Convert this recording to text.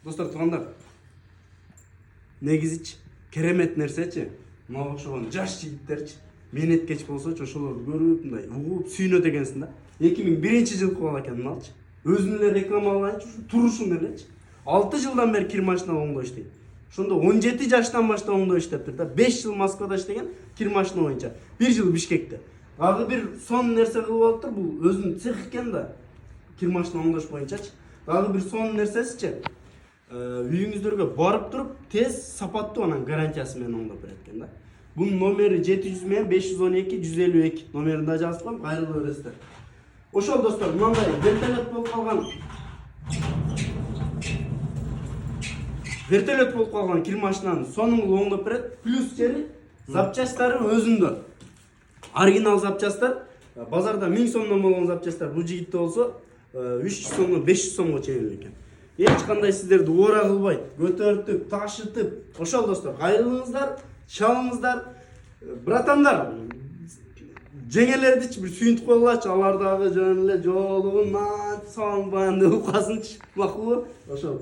Достор, туугандар, негизичи керемет нерсечи. Мага окшогон жаш жигиттерчи мээнеткеч болсочу ошолорду көрүп, мындай угуп, сүйүнөт экенсиң да. 2001-жылкы бала экен мыналчы. Өзүн эле рекламалайынчы, турушун элечи. 6 жылдан бери кир машина оңдоо иштейт. Ошондо 17 жаштан баштап оңдоо иштептир да. 5 жыл Москвада иштеген кир машина боюнча. 1 жыл Бишкекте. Дагы бир сон нерсе кылып алыптыр. Бул өзүнүн цех экен да. Кир машина оңдош боюнчачы. Дагы бир сон нерсесичи. Үйүңүздөргө барып туруп, тез, сапаттуу анан гарантиясы менен оңдоп берет экен да. Бунун номери 700 менен 512 152 номеринде жазып коем, кайрылып бересиздер. Ошол достор, мындай вертолет болуп калган кир машинаны сонун оңдоп берет. Плюс жери запчастары өзүндө. Оригинал запчастар, базарда 1000 сомдон болгон запчастар бул жигитте болсо 300 сомдон 500 сомго чейин экен. Эч кандай сиздерди оора кылбай, көтөртүп, ташытып. Ошол достор, кайрылыңыздар, чалыңыздар. Братандар, жеңелердичи бир сүйүнтүп койгулачы, алар дагы жөн эле жолугун салынбайын деп укасынчы. Макулбу? Ошол.